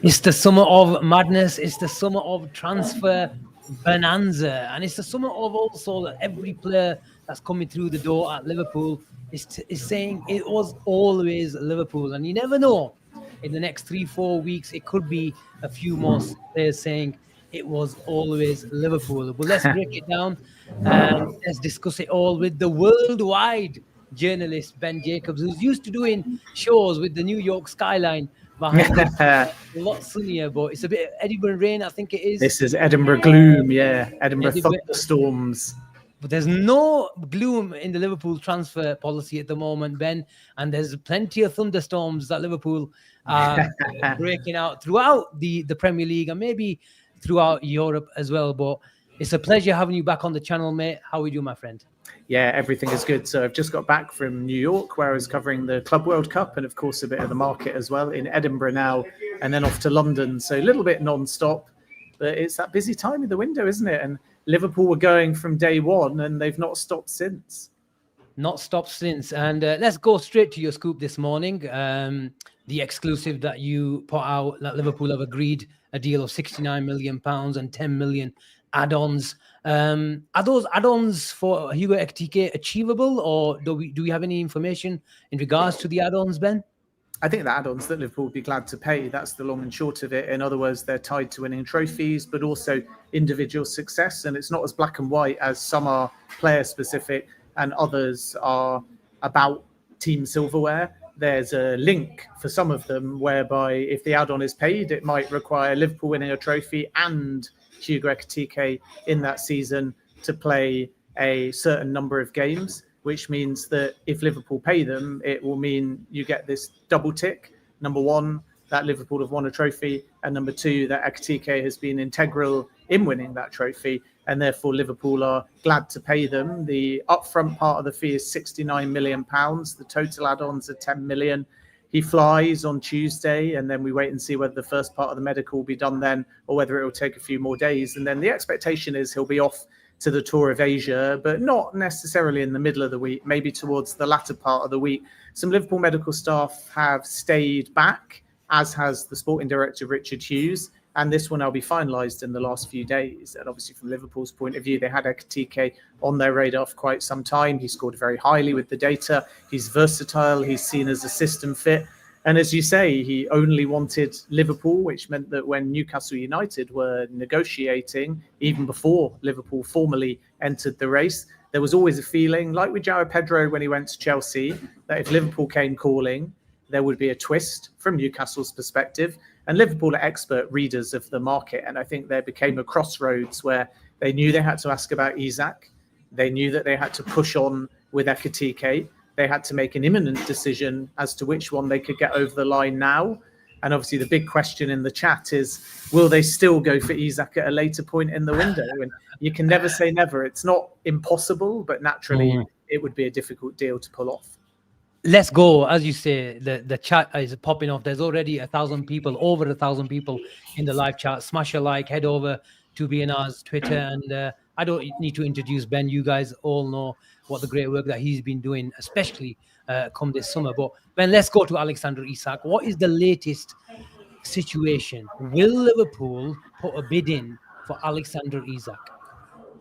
It's the summer of madness. It's the summer of transfer bonanza. And it's the summer of also that every player that's coming through the door at Liverpool is saying it was always Liverpool. And you never know. In the next 3-4 weeks, it could be a few more players saying it was always Liverpool. But let's break it down and let's discuss it all with the worldwide journalist, Ben Jacobs, who's used to doing shows with the New York skyline behind him. A lot sunnier, but it's a bit of Edinburgh rain, I think it is. This is Edinburgh gloom, yeah. Edinburgh thunderstorms. But there's no gloom in the Liverpool transfer policy at the moment, Ben. And there's plenty of thunderstorms that Liverpool are breaking out throughout the Premier League and maybe throughout Europe as well. But it's a pleasure having you back on the channel, mate. How are you doing, my friend? Yeah, everything is good. So I've just got back from New York, where I was covering the Club World Cup and, of course, a bit of the market as well, in Edinburgh now, and then off to London. So a little bit non-stop, but it's that busy time in the window, isn't it? And Liverpool were going from day one, and they've not stopped since. Not stopped since. And let's go straight to your scoop this morning. The exclusive that you put out, that Liverpool have agreed a deal of £69 million and 10 million add-ons. Are those add-ons for Hugo Ekitike achievable, or do we have any information in regards to the add-ons, Ben? I think the add-ons that Liverpool would be glad to pay, that's the long and short of it. In other words, they're tied to winning trophies, but also individual success. And it's not as black and white as some are player-specific and others are about team silverware. There's a link for some of them whereby if the add-on is paid, it might require Liverpool winning a trophy and Hugo Ekitike in that season to play a certain number of games, which means that if Liverpool pay them, it will mean you get this double tick. Number one, that Liverpool have won a trophy, and number two, that Ekitike has been integral in winning that trophy, and therefore Liverpool are glad to pay them. The upfront part of the fee is £69 million. The total add-ons are 10 million. He flies on Tuesday, and then we wait and see whether the first part of the medical will be done then or whether it will take a few more days. And then the expectation is he'll be off to the Tour of Asia, but not necessarily in the middle of the week, maybe towards the latter part of the week. Some Liverpool medical staff have stayed back, as has the sporting director, Richard Hughes, and this will now be finalised in the last few days. And obviously from Liverpool's point of view, they had Ekitike on their radar for quite some time. He scored very highly with the data. He's versatile. He's seen as a system fit. And as you say, he only wanted Liverpool, which meant that when Newcastle United were negotiating, even before Liverpool formally entered the race, there was always a feeling, like with João Pedro when he went to Chelsea, that if Liverpool came calling, there would be a twist from Newcastle's perspective. And Liverpool are expert readers of the market. And I think there became a crossroads where they knew they had to ask about Isak. They knew that they had to push on with Ekitike. They had to make an imminent decision as to which one they could get over the line now. And obviously the big question in the chat is, will they still go for Isak at a later point in the window? And you can never say never. It's not impossible, but naturally it would be a difficult deal to pull off. Let's go. As you say, the chat is popping off. There's already 1,000 people, over 1,000 people in the live chat. Smash a like, head over to BNR's Twitter. And I don't need to introduce Ben. You guys all know what the great work that he's been doing, especially come this summer. But Ben, let's go to Alexander Isak. What is the latest situation? Will Liverpool put a bid in for Alexander Isak?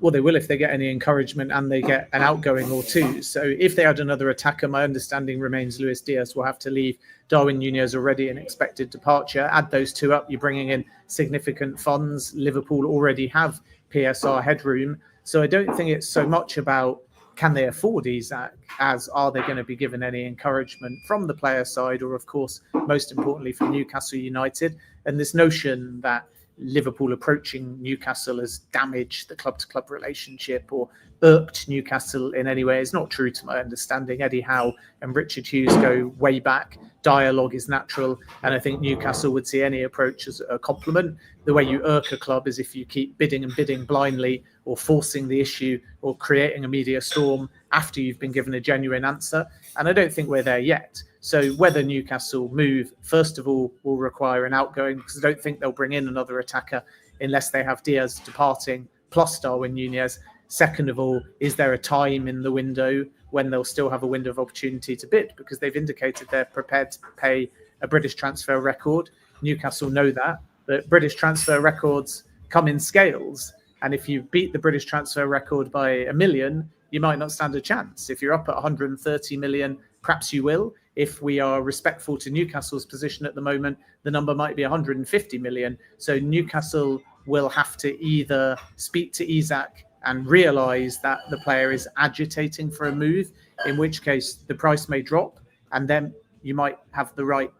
Well, they will if they get any encouragement and they get an outgoing or two. So if they had another attacker, my understanding remains Luis Diaz will have to leave. Darwin Nunez already an expected departure. Add those two up, you're bringing in significant funds. Liverpool already have PSR headroom. So I don't think it's so much about can they afford Isak as are they going to be given any encouragement from the player side or, of course, most importantly from Newcastle United. And this notion that Liverpool approaching Newcastle has damaged the club-to-club relationship or irked Newcastle in any way is not true to my understanding. Eddie Howe and Richard Hughes go way back. Dialogue is natural, and I think Newcastle would see any approach as a compliment. The way you irk a club is if you keep bidding and bidding blindly or forcing the issue or creating a media storm after you've been given a genuine answer, and I don't think we're there yet. So whether Newcastle move, first of all, will require an outgoing, because I don't think they'll bring in another attacker unless they have Diaz departing plus Darwin Nunez. Second of all, is there a time in the window when they'll still have a window of opportunity to bid? Because they've indicated they're prepared to pay a British transfer record. Newcastle know that. But British transfer records come in scales. And if you beat the British transfer record by 1 million, you might not stand a chance. If you're up at 130 million, perhaps you will. If we are respectful to Newcastle's position at the moment, the number might be 150 million. So Newcastle will have to either speak to Isak and realise that the player is agitating for a move, in which case the price may drop, and then you might have the right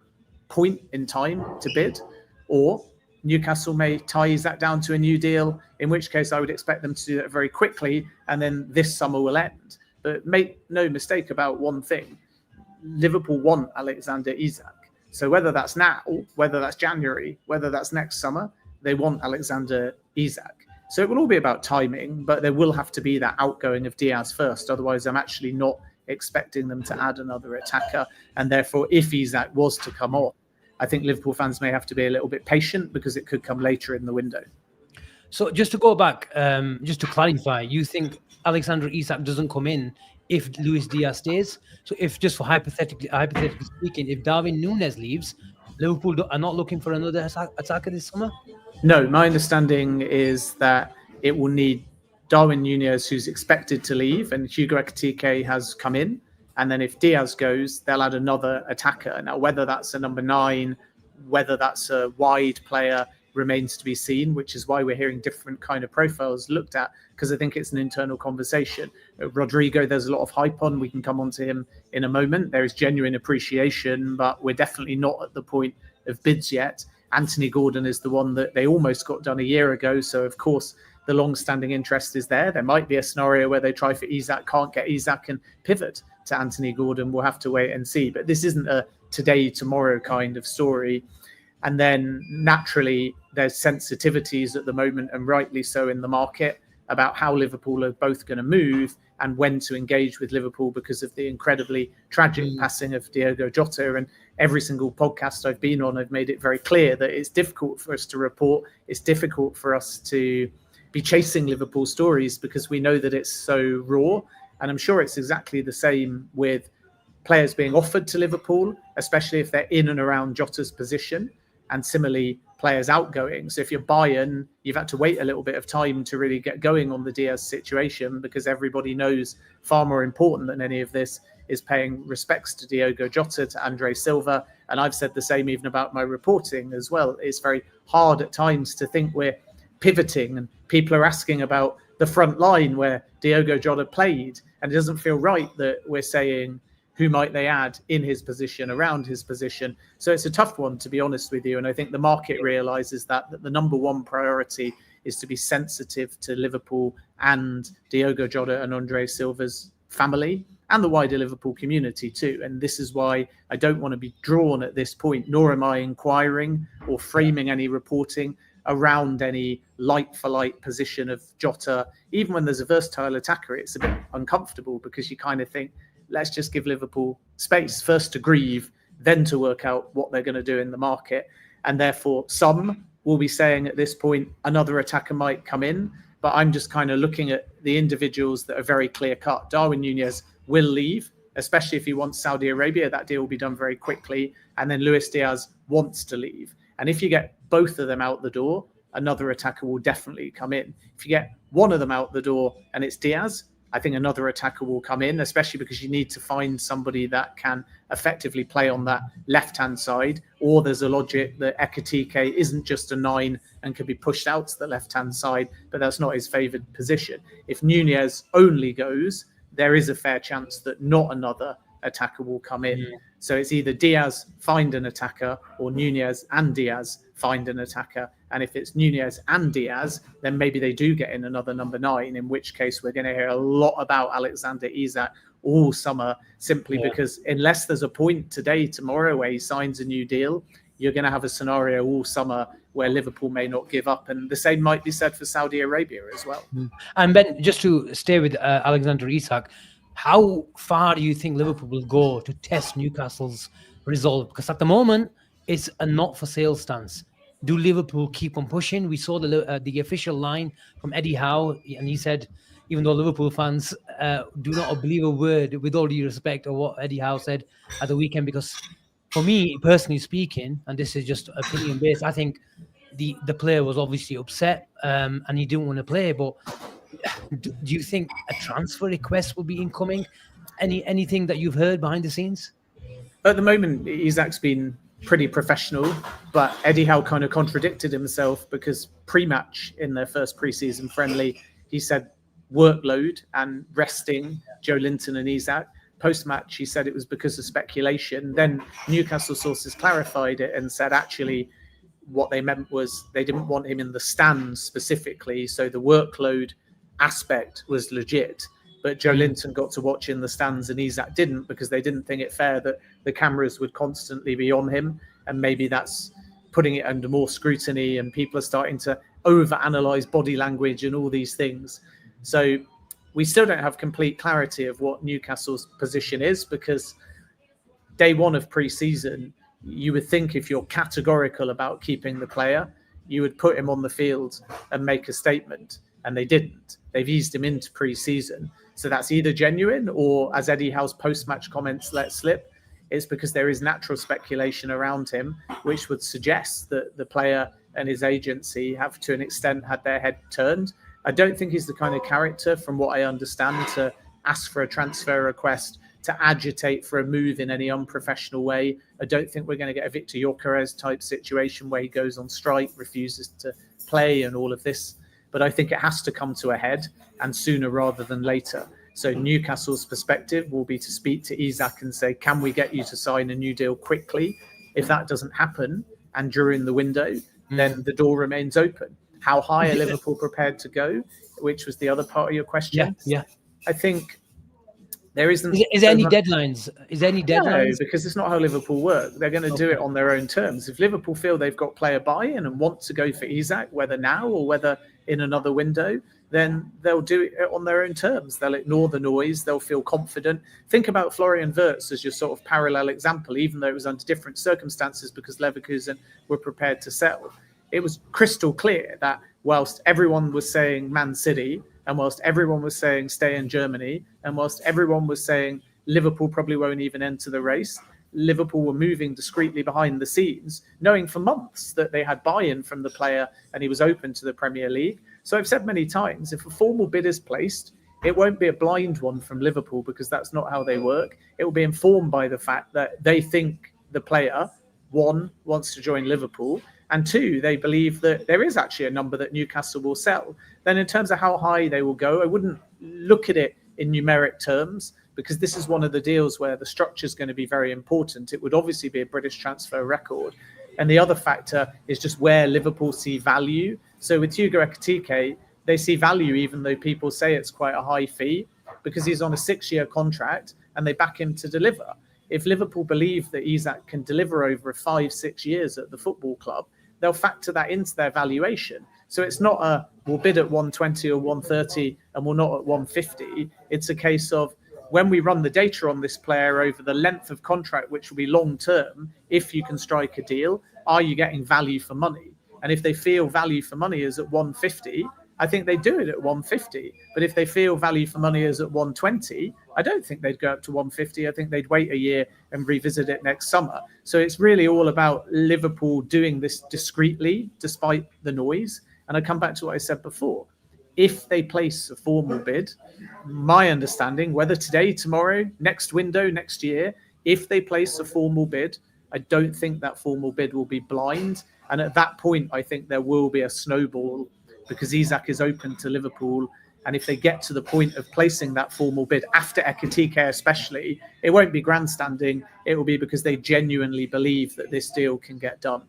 point in time to bid, or Newcastle may tie Isak down to a new deal, in which case I would expect them to do that very quickly, and then this summer will end. But make no mistake about one thing. Liverpool want Alexander Isak. So whether that's now, whether that's January, whether that's next summer, they want Alexander Isak. So it will all be about timing, but there will have to be that outgoing of Diaz first. Otherwise, I'm actually not expecting them to add another attacker. And therefore, if Isak was to come off, I think Liverpool fans may have to be a little bit patient because it could come later in the window. So just to go back, just to clarify, you think Alexander Isak doesn't come in if Luis Diaz stays? So if, just for hypothetically speaking, if Darwin Núñez leaves, Liverpool are not looking for another attacker this summer? No, my understanding is that it will need Darwin Núñez, who's expected to leave, and Hugo Ekitike has come in. And then if Diaz goes, they'll add another attacker. Now, whether that's a number 9, whether that's a wide player, remains to be seen, which is why we're hearing different kind of profiles looked at, because I think it's an internal conversation. Rodrigo, there's a lot of hype on. We can come on to him in a moment. There is genuine appreciation, but we're definitely not at the point of bids yet. Anthony Gordon is the one that they almost got done a year ago. So, of course, the long-standing interest is there. There might be a scenario where they try for Isak, can't get Isak, and pivot to Anthony Gordon. We'll have to wait and see. But this isn't a today, tomorrow kind of story. And then naturally, there's sensitivities at the moment, and rightly so, in the market about how Liverpool are both going to move and when to engage with Liverpool because of the incredibly tragic passing of Diogo Jota. And every single podcast I've been on, I've made it very clear that it's difficult for us to report. It's difficult for us to be chasing Liverpool stories because we know that it's so raw. And I'm sure it's exactly the same with players being offered to Liverpool, especially if they're in and around Jota's position, and similarly players outgoing. So if you're Bayern, you've had to wait a little bit of time to really get going on the Diaz situation, because everybody knows far more important than any of this is paying respects to Diogo Jota, to Andre Silva. And I've said the same even about my reporting as well. It's very hard at times to think we're pivoting, and people are asking about the front line where Diogo Jota played, and it doesn't feel right that we're saying who might they add in his position, around his position. So it's a tough one, to be honest with you. And I think the market realises that the number one priority is to be sensitive to Liverpool and Diogo Jota and Andre Silva's family and the wider Liverpool community too. And this is why I don't want to be drawn at this point, nor am I inquiring or framing any reporting around any like-for-like position of Jota. Even when there's a versatile attacker, it's a bit uncomfortable because you kind of think, let's just give Liverpool space, first to grieve, then to work out what they're going to do in the market. And therefore, some will be saying at this point, another attacker might come in. But I'm just kind of looking at the individuals that are very clear-cut. Darwin Núñez will leave, especially if he wants Saudi Arabia. That deal will be done very quickly. And then Luis Diaz wants to leave. And if you get both of them out the door, another attacker will definitely come in. If you get one of them out the door and it's Diaz, I think another attacker will come in, especially because you need to find somebody that can effectively play on that left-hand side. Or there's a logic that Ekitike isn't just a 9 and can be pushed out to the left-hand side, but that's not his favoured position. If Núñez only goes, there is a fair chance that not another attacker will come in. So it's either Diaz find an attacker or Núñez and Diaz find an attacker. And if it's Núñez and Diaz, then maybe they do get in another number 9, in which case we're going to hear a lot about Alexander Isak all summer, simply because unless there's a point today, tomorrow, where he signs a new deal, you're going to have a scenario all summer where Liverpool may not give up. And the same might be said for Saudi Arabia as well. And Ben, just to stay with Alexander Isak, how far do you think Liverpool will go to test Newcastle's resolve? Because at the moment, it's a not-for-sale stance. Do Liverpool keep on pushing? We saw the official line from Eddie Howe, and he said, even though Liverpool fans do not believe a word, with all due respect, of what Eddie Howe said at the weekend, because for me personally speaking, and this is just opinion based, I think the player was obviously upset, and he didn't want to play. But do you think a transfer request will be incoming? Anything that you've heard behind the scenes? At the moment, Isak's been pretty professional, but Eddie Howe kind of contradicted himself because pre-match in their first pre-season friendly, he said workload and resting Joe Linton and Isak. Post-match, he said it was because of speculation. Then Newcastle sources clarified it and said actually what they meant was they didn't want him in the stands specifically, so the workload aspect was legit. But Joe Linton got to watch in the stands and Isak didn't, because they didn't think it fair that the cameras would constantly be on him. And maybe that's putting it under more scrutiny and people are starting to over-analyse body language and all these things. So we still don't have complete clarity of what Newcastle's position is, because day one of pre-season, you would think if you're categorical about keeping the player, you would put him on the field and make a statement. And they didn't. They've eased him into pre-season. So that's either genuine or, as Eddie Howe's post-match comments let slip, it's because there is natural speculation around him, which would suggest that the player and his agency have, to an extent, had their head turned. I don't think he's the kind of character, from what I understand, to ask for a transfer request, to agitate for a move in any unprofessional way. I don't think we're going to get a Victor Gyökeres type situation where he goes on strike, refuses to play and all of this. But I think it has to come to a head, and sooner rather than later. So Newcastle's perspective will be to speak to Isak and say, can we get you to sign a new deal quickly? If that doesn't happen, and during the window, then the door remains open. How high are Liverpool prepared to go? Which was the other part of your question. Yeah. I think there isn't. Is there any deadlines? Is there any deadlines? No, because it's not how Liverpool work. They're going to do it on their own terms. If Liverpool feel they've got player buy-in and want to go for Isak, whether now or whether in another window, then they'll do it on their own terms. They'll ignore the noise. They'll feel confident. Think about Florian Wirtz as your sort of parallel example, even though it was under different circumstances because Leverkusen were prepared to sell. It was crystal clear that whilst everyone was saying Man City, and whilst everyone was saying stay in Germany, and whilst everyone was saying Liverpool probably won't even enter the race, Liverpool were moving discreetly behind the scenes, knowing for months that they had buy-in from the player and he was open to the Premier League. So I've said many times, if a formal bid is placed, it won't be a blind one from Liverpool, because that's not how they work. It will be informed by the fact that they think the player, one, wants to join Liverpool, and two, they believe that there is actually a number that Newcastle will sell. Then in terms of how high they will go, I wouldn't look at it in numeric terms, because this is one of the deals where the structure is going to be very important. It would obviously be a British transfer record. And the other factor is just where Liverpool see value. So with Hugo Ekitike, they see value even though people say it's quite a high fee, because he's on a 6-year contract and they back him to deliver. If Liverpool believe that Isak can deliver over 5-6 years at the football club, they'll factor that into their valuation. So it's not a, we'll bid at 120 or 130 and we're not at 150. It's a case of, when we run the data on this player over the length of contract, which will be long term, if you can strike a deal, are you getting value for money? And if they feel value for money is at 150, I think they do it at 150. But if they feel value for money is at 120, I don't think they'd go up to 150. I think they'd wait a year and revisit it next summer. So it's really all about Liverpool doing this discreetly, despite the noise. And I come back to what I said before. If they place a formal bid, my understanding, whether today, tomorrow, next window, next year, if they place a formal bid, I don't think that formal bid will be blind. And at that point, I think there will be a snowball, because Isak is open to Liverpool. And if they get to the point of placing that formal bid, after Ekitike especially, it won't be grandstanding. It will be because they genuinely believe that this deal can get done.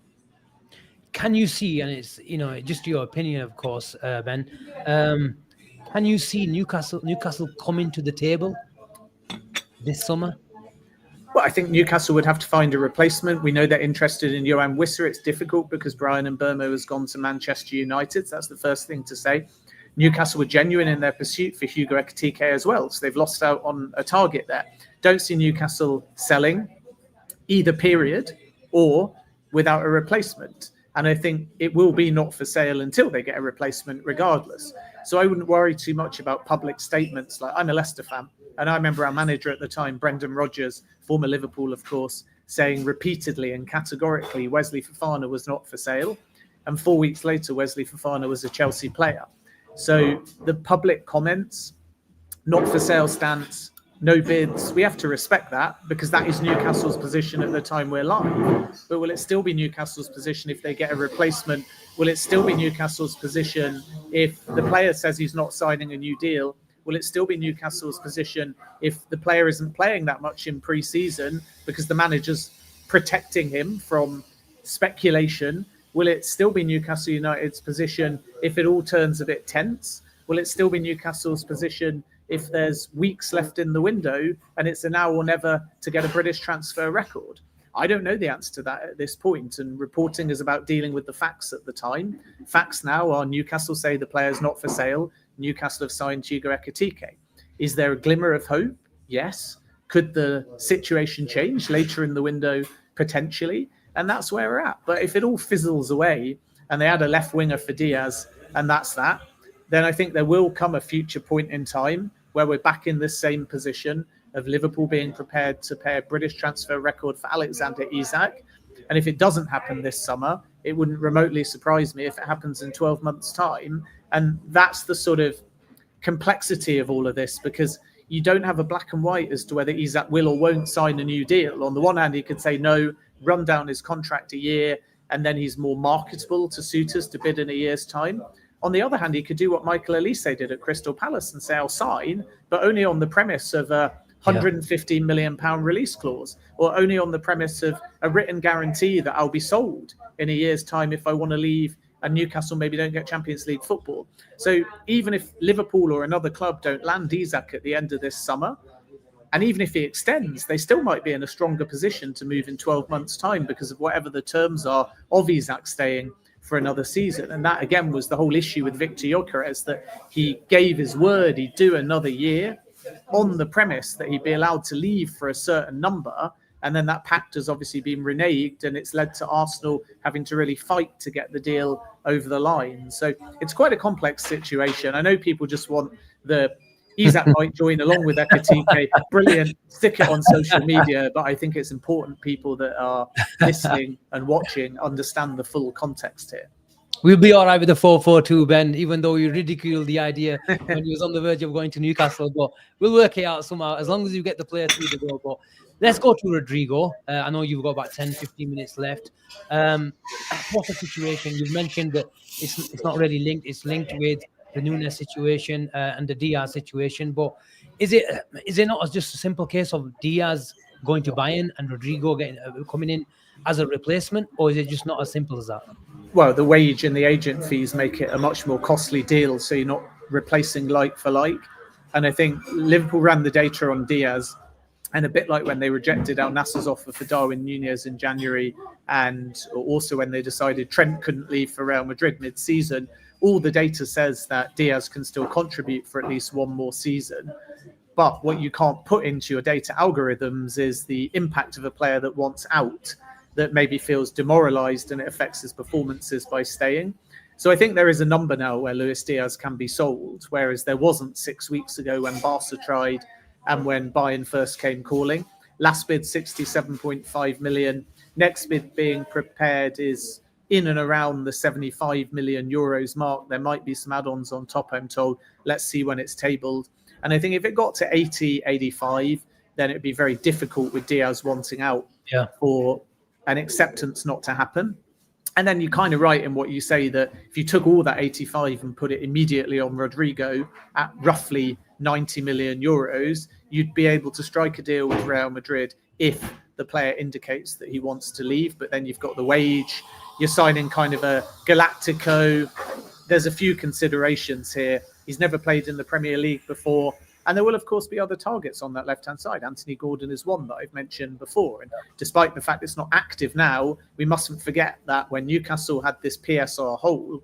Can you see, and it's, just your opinion, of course, Ben, can you see Newcastle coming to the table this summer? Well, I think Newcastle would have to find a replacement. We know they're interested in Johan Wissa. It's difficult because Brian Mbeumo has gone to Manchester United. So that's the first thing to say. Newcastle were genuine in their pursuit for Hugo Ekitike as well. So they've lost out on a target there. Don't see Newcastle selling either period or without a replacement. And I think it will be not for sale until they get a replacement regardless. So I wouldn't worry too much about public statements. Like, I'm a Leicester fan. And I remember our manager at the time, Brendan Rodgers, former Liverpool, of course, saying repeatedly and categorically Wesley Fofana was not for sale. And 4 weeks later, Wesley Fofana was a Chelsea player. So the public comments, not for sale stance, no bids, we have to respect that because that is Newcastle's position at the time we're live. But will it still be Newcastle's position if they get a replacement? Will it still be Newcastle's position if the player says he's not signing a new deal? Will it still be Newcastle's position if the player isn't playing that much in pre-season because the manager's protecting him from speculation? Will it still be Newcastle United's position if it all turns a bit tense? Will it still be Newcastle's position if there's weeks left in the window and it's a now or never to get a British transfer record? I don't know the answer to that at this point, and reporting is about dealing with the facts at the time. Facts now are Newcastle say the player's not for sale. Newcastle have signed Hugo Ekitike. Is there a glimmer of hope? Yes. Could the situation change later in the window? Potentially. And that's where we're at. But if it all fizzles away and they add a left winger for Diaz and that's that, then I think there will come a future point in time where we're back in this same position of Liverpool being prepared to pay a British transfer record for Alexander Isak. And if it doesn't happen this summer, it wouldn't remotely surprise me if it happens in 12 months' time. And that's the sort of complexity of all of this, because you don't have a black and white as to whether Isak will or won't sign a new deal. On the one hand, he could say no, run down his contract a year, and then he's more marketable to suitors to bid in a year's time. On the other hand, he could do what Michael Elise did at Crystal Palace and say, I'll sign, but only on the premise of a £115 million release clause, or only on the premise of a written guarantee that I'll be sold in a year's time if I want to leave and Newcastle maybe don't get Champions League football. So even if Liverpool or another club don't land Isak at the end of this summer, and even if he extends, they still might be in a stronger position to move in 12 months' time because of whatever the terms are of Isak staying for another season. And that, again, was the whole issue with Victor Gyökeres, that he gave his word he'd do another year on the premise that he'd be allowed to leave for a certain number. And then that pact has obviously been reneged, and it's led to Arsenal having to really fight to get the deal over the line. So it's quite a complex situation. I know people just want the Isak might join along with Ekitike. Brilliant. Stick it on social media. But I think it's important people that are listening and watching understand the full context here. We'll be all right with the 4-4-2, Ben, even though you ridiculed the idea when he was on the verge of going to Newcastle. But we'll work it out somehow, as long as you get the player through the door. But let's go to Rodrigo. I know you've got about 10, 15 minutes left. What's the situation? You've mentioned that it's not really linked. It's linked with the Nunes situation and the Diaz situation. But is it not just a simple case of Diaz going to Bayern and Rodrigo coming in as a replacement, or is it just not as simple as that? Well, the wage and the agent fees make it a much more costly deal, so you're not replacing like for like. And I think Liverpool ran the data on Diaz, and a bit like when they rejected Al Nassr's offer for Darwin Nunez in January, and also when they decided Trent couldn't leave for Real Madrid mid-season, all the data says that Diaz can still contribute for at least one more season. But what you can't put into your data algorithms is the impact of a player that wants out, that maybe feels demoralized and it affects his performances by staying. So I think there is a number now where Luis Diaz can be sold, whereas there wasn't 6 weeks ago when Barca tried and when Bayern first came calling. Last bid 67.5 million. Next bid being prepared is in and around the 75 million euros mark. There might be some add-ons on top, I'm told. Let's see when it's tabled. And I think if it got to 80, 85, then it would be very difficult with Diaz wanting out for an acceptance not to happen. And then you're kind of right in what you say, that if you took all that 85 and put it immediately on Rodrigo at roughly 90 million euros, you'd be able to strike a deal with Real Madrid if the player indicates that he wants to leave. But then you've got the wage, you're signing kind of a Galactico. There's a few considerations here. He's never played in the Premier League before. And there will, of course, be other targets on that left-hand side. Anthony Gordon is one that I've mentioned before. And despite the fact it's not active now, we mustn't forget that when Newcastle had this PSR hole,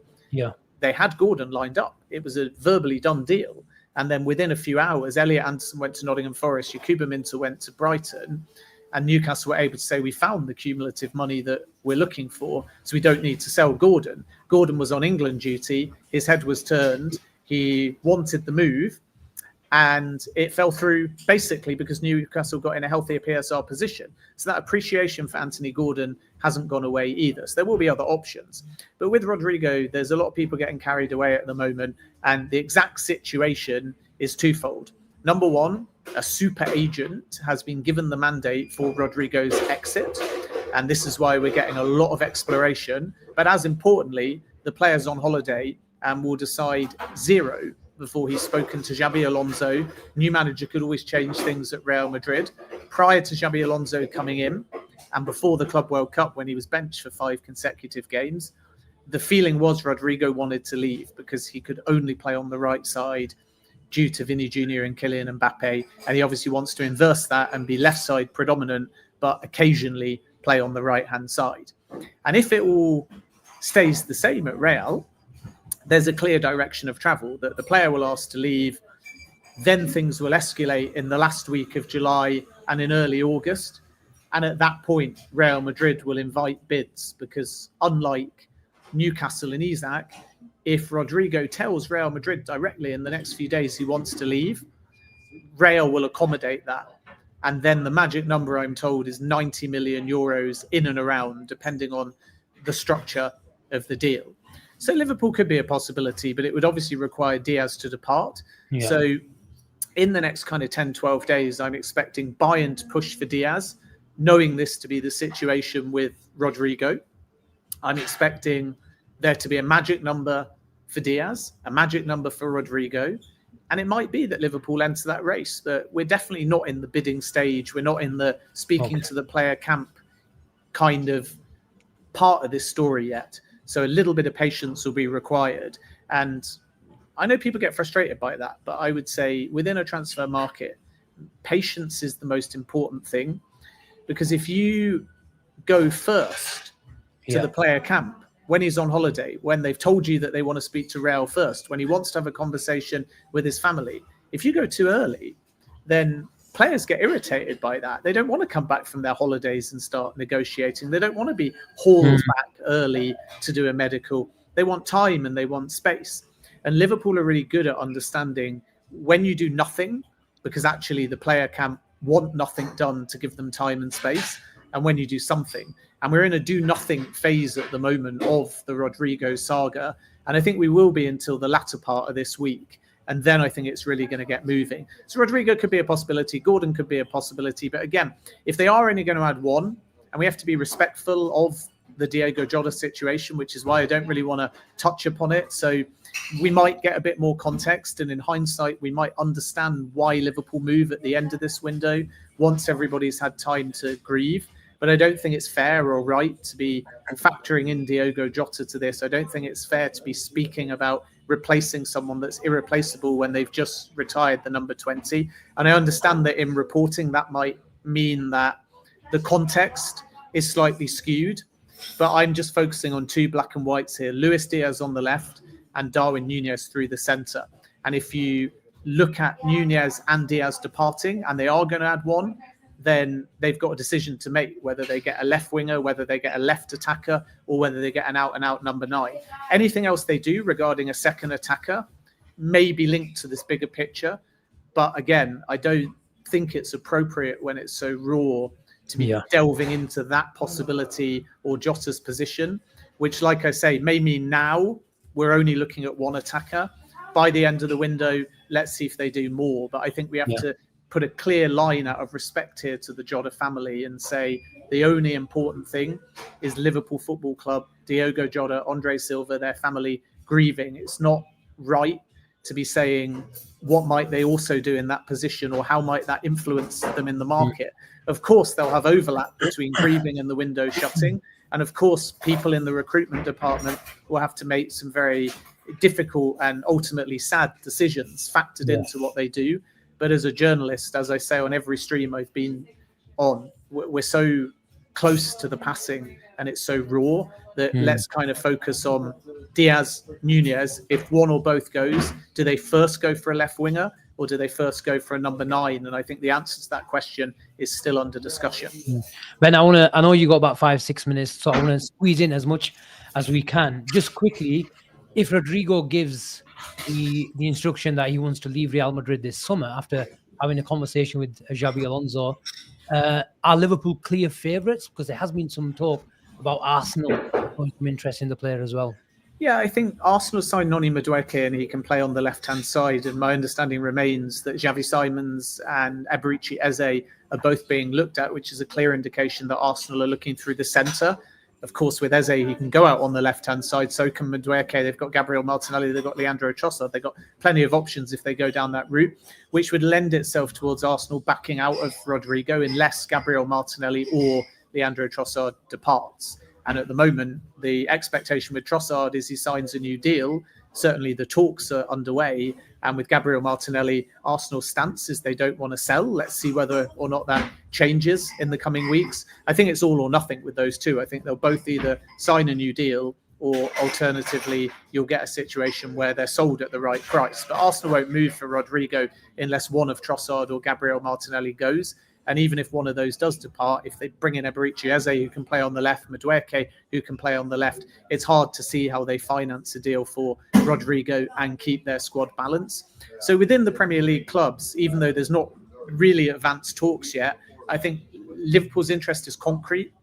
they had Gordon lined up. It was a verbally done deal. And then within a few hours, Elliot Anderson went to Nottingham Forest, Yakuba Minter went to Brighton, and Newcastle were able to say, we found the cumulative money that we're looking for, so we don't need to sell Gordon. Gordon was on England duty. His head was turned. He wanted the move. and it fell through basically because Newcastle got in a healthier PSR position. So that appreciation for Anthony Gordon hasn't gone away either. So there will be other options. But with Rodrigo, there's a lot of people getting carried away at the moment, and the exact situation is twofold. Number one, a super agent has been given the mandate for Rodrigo's exit, and this is why we're getting a lot of exploration. But as importantly, the player's on holiday and will decide zero before he's spoken to Xabi Alonso. New manager could always change things at Real Madrid. Prior to Xabi Alonso coming in, and before the Club World Cup when he was benched for 5 consecutive games, the feeling was Rodrigo wanted to leave because he could only play on the right side due to Vinny Jr. and Kylian Mbappe. And he obviously wants to inverse that and be left side predominant, but occasionally play on the right-hand side. And if it all stays the same at Real, there's a clear direction of travel that the player will ask to leave. Then things will escalate in the last week of July and in early August. And at that point, Real Madrid will invite bids because unlike Newcastle and Isak, if Rodrigo tells Real Madrid directly in the next few days he wants to leave, Real will accommodate that. And then the magic number, I'm told, is 90 million euros in and around, depending on the structure of the deal. So Liverpool could be a possibility, but it would obviously require Diaz to depart. Yeah. So in the next kind of 10, 12 days, I'm expecting Bayern to push for Diaz, knowing this to be the situation with Rodrigo. I'm expecting there to be a magic number for Diaz, a magic number for Rodrigo. And it might be that Liverpool enter that race, but we're definitely not in the bidding stage. We're not in the speaking to the player camp kind of part of this story yet. So a little bit of patience will be required. And I know people get frustrated by that, but I would say within a transfer market, patience is the most important thing. Because if you go first to the player camp when he's on holiday, when they've told you that they want to speak to Real first, when he wants to have a conversation with his family, if you go too early, then players get irritated by that. They don't want to come back from their holidays and start negotiating. They don't want to be hauled back early to do a medical. They want time and they want space. And Liverpool are really good at understanding when you do nothing, because actually the player camp want nothing done to give them time and space, and when you do something. And we're in a do nothing phase at the moment of the Rodrigo saga. And I think we will be until the latter part of this week. And then I think it's really going to get moving. So Rodrigo could be a possibility. Gordon could be a possibility. But again, if they are only going to add one, and we have to be respectful of the Diogo Jota situation, which is why I don't really want to touch upon it. So we might get a bit more context. And in hindsight, we might understand why Liverpool move at the end of this window once everybody's had time to grieve. But I don't think it's fair or right to be factoring in Diogo Jota to this. I don't think it's fair to be speaking about replacing someone that's irreplaceable when they've just retired the number 20. And I understand that in reporting, that might mean that the context is slightly skewed. But I'm just focusing on two black and whites here. Luis Diaz on the left and Darwin Núñez through the centre. And if you look at Núñez and Diaz departing, and they are going to add one, then they've got a decision to make, whether they get a left winger, whether they get a left attacker, or whether they get an out-and-out number 9. Anything else they do regarding a second attacker may be linked to this bigger picture. But again, I don't think it's appropriate when it's so raw to be delving into that possibility or Jota's position, which, like I say, may mean now we're only looking at one attacker. By the end of the window, let's see if they do more. But I think we have to put a clear line out of respect here to the Jota family and say the only important thing is Liverpool Football Club, Diogo Jota, Andre Silva, their family grieving. It's not right to be saying what might they also do in that position or how might that influence them in the market. Of course, they'll have overlap between grieving and the window shutting. And of course, people in the recruitment department will have to make some very difficult and ultimately sad decisions factored into what they do. But as a journalist, as I say on every stream I've been on, we're so close to the passing and it's so raw that let's kind of focus on Diaz, Núñez. If one or both goes, do they first go for a left winger or do they first go for a number 9? And I think the answer to that question is still under discussion. Ben, I know you got about 5-6 minutes, so I want to squeeze in as much as we can. Just quickly, if Rodrigo gives the instruction that he wants to leave Real Madrid this summer after having a conversation with Xabi Alonso. Are Liverpool clear favourites? Because there has been some talk about Arsenal showing some interest in the player as well. Yeah, I think Arsenal signed Noni Madueke and he can play on the left-hand side. And my understanding remains that Xavi Simons and Eberechi Eze are both being looked at, which is a clear indication that Arsenal are looking through the centre. Of course, with Eze, he can go out on the left-hand side. So can Madueke. They've got Gabriel Martinelli. They've got Leandro Trossard. They've got plenty of options if they go down that route, which would lend itself towards Arsenal backing out of Rodrigo unless Gabriel Martinelli or Leandro Trossard departs. And at the moment, the expectation with Trossard is he signs a new deal. Certainly the talks are underway. And with Gabriel Martinelli, Arsenal's stance is they don't want to sell. Let's see whether or not that changes in the coming weeks. I think it's all or nothing with those two. I think they'll both either sign a new deal or alternatively, you'll get a situation where they're sold at the right price. But Arsenal won't move for Rodrigo unless one of Trossard or Gabriel Martinelli goes. And even if one of those does depart, if they bring in Eberechi Eze, who can play on the left, Madueke, who can play on the left, it's hard to see how they finance a deal for Rodrigo and keep their squad balance. So within the Premier League clubs, even though there's not really advanced talks yet, I think Liverpool's interest is concrete.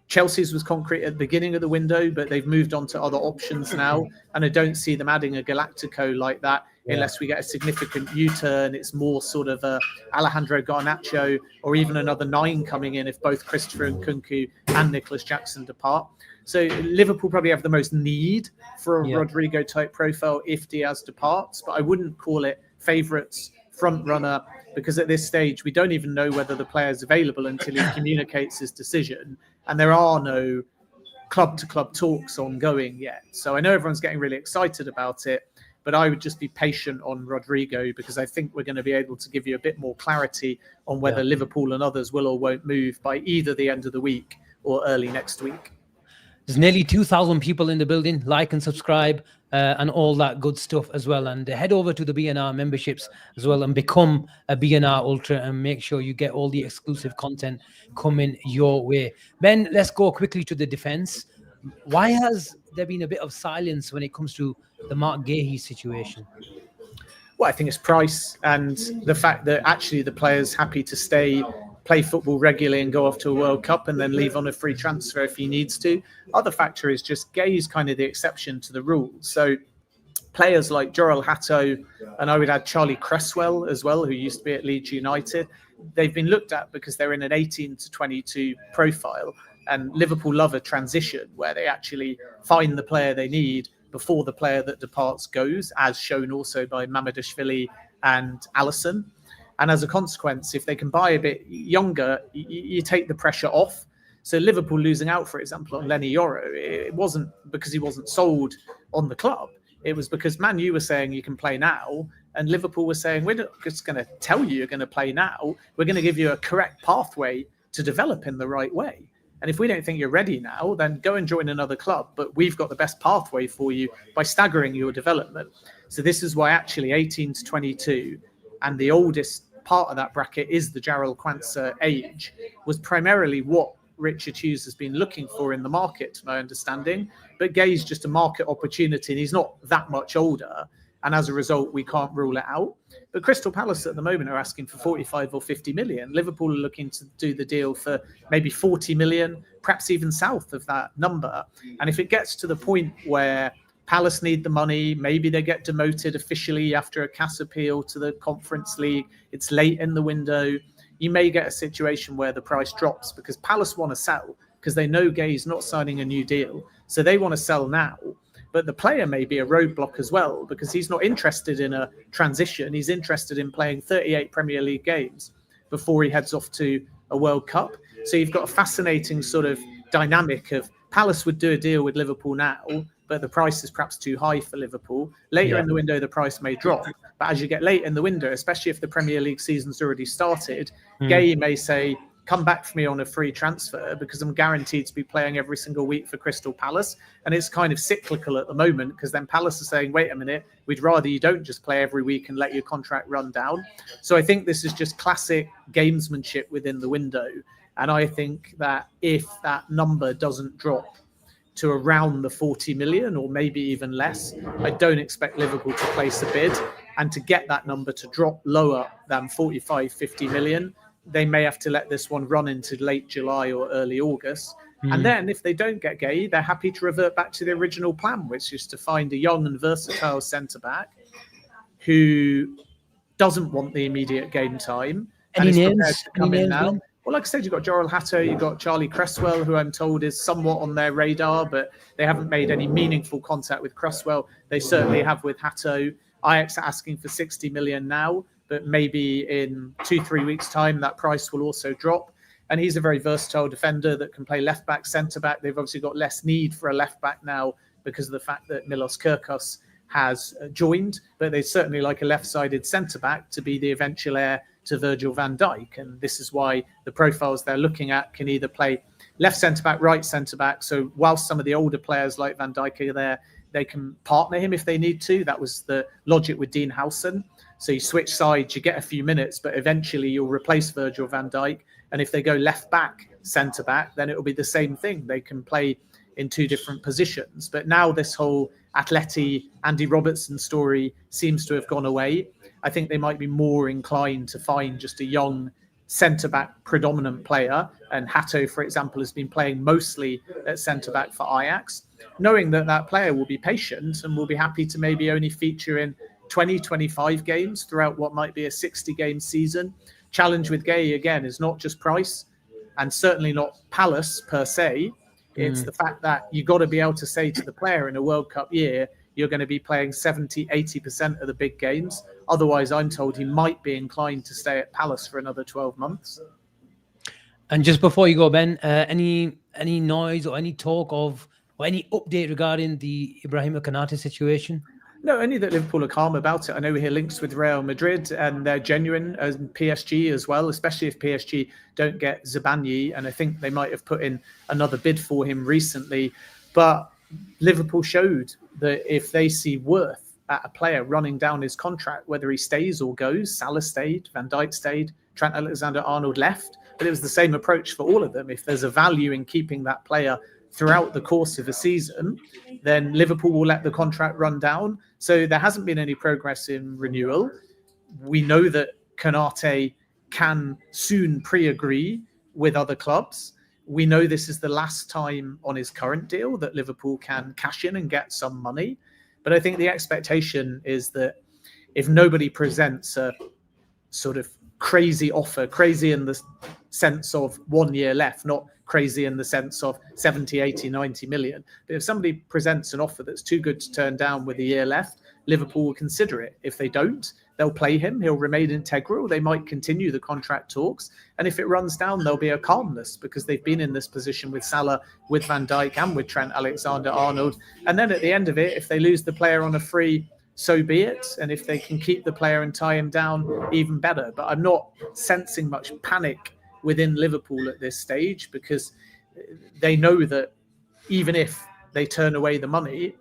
Chelsea's was concrete at the beginning of the window, but they've moved on to other options now. And I don't see them adding a Galactico like that unless we get a significant U-turn. It's more sort of a Alejandro Garnacho or even another 9 coming in if both Christopher Nkunku and Nicholas Jackson depart. So Liverpool probably have the most need for a Rodrigo type profile if Diaz departs, but I wouldn't call it favourites, front runner, because at this stage we don't even know whether the player is available until he communicates his decision, and there are no club to club talks ongoing yet. So I know everyone's getting really excited about it, but I would just be patient on Rodrigo because I think we're going to be able to give you a bit more clarity on whether Liverpool and others will or won't move by either the end of the week or early next week. There's nearly 2,000 people in the building. Like and subscribe and all that good stuff as well. And head over to the BNR memberships as well and become a BNR Ultra and make sure you get all the exclusive content coming your way. Ben, let's go quickly to the defense. Why has there been a bit of silence when it comes to the Mark Gahey situation? Well, I think it's price and the fact that actually the player's happy to stay, play football regularly and go off to a World Cup and then leave on a free transfer if he needs to. Other factor is just Gahey's kind of the exception to the rule. So players like Jorel Hatto, and I would add Charlie Cresswell as well, who used to be at Leeds United, they've been looked at because they're in an 18 to 22 profile. And Liverpool love a transition where they actually find the player they need before the player that departs goes, as shown also by Mamadashvili and Alisson. And as a consequence, if they can buy a bit younger, you take the pressure off. So Liverpool losing out, for example, on Lenny Yoro, it wasn't because he wasn't sold on the club. It was because Man U were saying you can play now, and Liverpool were saying, we're not just going to tell you you're going to play now. We're going to give you a correct pathway to develop in the right way. And if we don't think you're ready now, then go and join another club. But we've got the best pathway for you by staggering your development. So this is why actually 18 to 22 and the oldest part of that bracket is the Jarrell Quansah age, was primarily what Richard Hughes has been looking for in the market, to my understanding. But Gay's just a market opportunity and he's not that much older. And as a result, we can't rule it out. But Crystal Palace at the moment are asking for 45 or 50 million. Liverpool are looking to do the deal for maybe 40 million, perhaps even south of that number. And if it gets to the point where Palace need the money, maybe they get demoted officially after a CAS appeal to the Conference League, it's late in the window, you may get a situation where the price drops because Palace want to sell because they know Gay's not signing a new deal. So they want to sell now. But the player may be a roadblock as well because he's not interested in a transition. He's interested in playing 38 Premier League games before he heads off to a World Cup. So you've got a fascinating sort of dynamic of Palace would do a deal with Liverpool now, but the price is perhaps too high for Liverpool. Later in the window, the price may drop. But as you get late in the window, especially if the Premier League season's already started, Gay may say, come back for me on a free transfer because I'm guaranteed to be playing every single week for Crystal Palace. And it's kind of cyclical at the moment because then Palace are saying, wait a minute, we'd rather you don't just play every week and let your contract run down. So I think this is just classic gamesmanship within the window. And I think that if that number doesn't drop to around the 40 million or maybe even less. I don't expect Liverpool to place a bid, and to get that number to drop lower than 45, 50 million, they may have to let this one run into late July or early August. And then if they don't get Gay, they're happy to revert back to the original plan, which is to find a young and versatile centre-back who doesn't want the immediate game time and is prepared to come in now. Ben? Well, like I said, you've got Jorrel Hatto, you've got Charlie Cresswell, who I'm told is somewhat on their radar, but they haven't made any meaningful contact with Cresswell. They certainly have with Hatto. Ajax are asking for 60 million now, but maybe in 2-3 weeks' time, that price will also drop. And he's a very versatile defender that can play left back, centre back. They've obviously got less need for a left back now because of the fact that Milos Kirkos has joined, but they certainly like a left-sided centre back to be the eventual heir to Virgil van Dijk. And this is why the profiles they're looking at can either play left centre back, right centre back. So whilst some of the older players like Van Dijk are there, they can partner him if they need to. That was the logic with Dean Howson. So you switch sides, you get a few minutes, but eventually you'll replace Virgil van Dijk. And if they go left back, centre back, then it will be the same thing. They can play in two different positions. But now this whole Atleti, Andy Robertson story seems to have gone away. I think they might be more inclined to find just a young centre-back predominant player. And Hatto, for example, has been playing mostly at centre-back for Ajax, knowing that that player will be patient and will be happy to maybe only feature in 20, 25 games throughout what might be a 60-game season. Challenge with Gay, again, is not just price and certainly not Palace per se. It's the fact that you've got to be able to say to the player in a World Cup year, you're going to be playing 70, 80% of the big games. Otherwise, I'm told he might be inclined to stay at Palace for another 12 months. And just before you go, Ben, any noise or any talk of or any update regarding the Ibrahima Konate situation? No, only that Liverpool are calm about it. I know we hear links with Real Madrid and they're genuine, as PSG as well, especially if PSG don't get Zabanyi. And I think they might have put in another bid for him recently. But Liverpool showed that if they see worth at a player running down his contract, whether he stays or goes, Salah stayed, Van Dijk stayed, Trent Alexander-Arnold left. But it was the same approach for all of them. If there's a value in keeping that player throughout the course of a season, then Liverpool will let the contract run down. So there hasn't been any progress in renewal. We know that Konate can soon pre-agree with other clubs. We know this is the last time on his current deal that Liverpool can cash in and get some money. But I think the expectation is that if nobody presents a sort of crazy offer, crazy in the sense of 1 year left, not crazy in the sense of 70, 80, 90 million. But if somebody presents an offer that's too good to turn down with a year left, Liverpool will consider it. If they don't, they'll play him. He'll remain integral. They might continue the contract talks. And if it runs down, there'll be a calmness because they've been in this position with Salah, with Van Dijk and with Trent Alexander-Arnold. And then at the end of it, if they lose the player on a free, so be it. And if they can keep the player and tie him down, even better. But I'm not sensing much panic within Liverpool at this stage because they know that even if they turn away the money,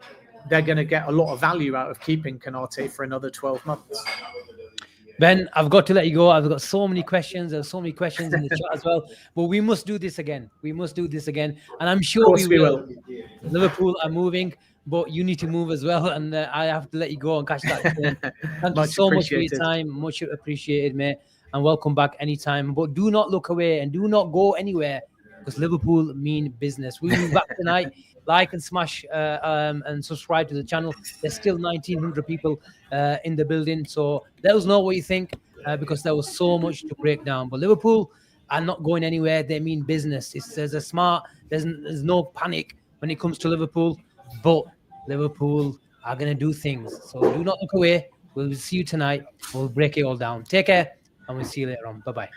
they're going to get a lot of value out of keeping Konate for another 12 months. Ben, I've got to let you go. I've got so many questions. There's so many questions in the chat as well. But we must do this again. We must do this again. And I'm sure we will. Liverpool are moving, but you need to move as well. And I have to let you go and catch that train. Thank you so much for your time. Much appreciated, mate. And welcome back anytime. But do not look away and do not go anywhere because Liverpool mean business. We'll be back tonight. Like and smash and subscribe to the channel. There's still 1,900 people in the building. So let us know what you think because there was so much to break down. But Liverpool are not going anywhere. They mean business. There's no panic when it comes to Liverpool. But Liverpool are going to do things. So do not look away. We'll see you tonight. We'll break it all down. Take care. And we'll see you later on. Bye-bye.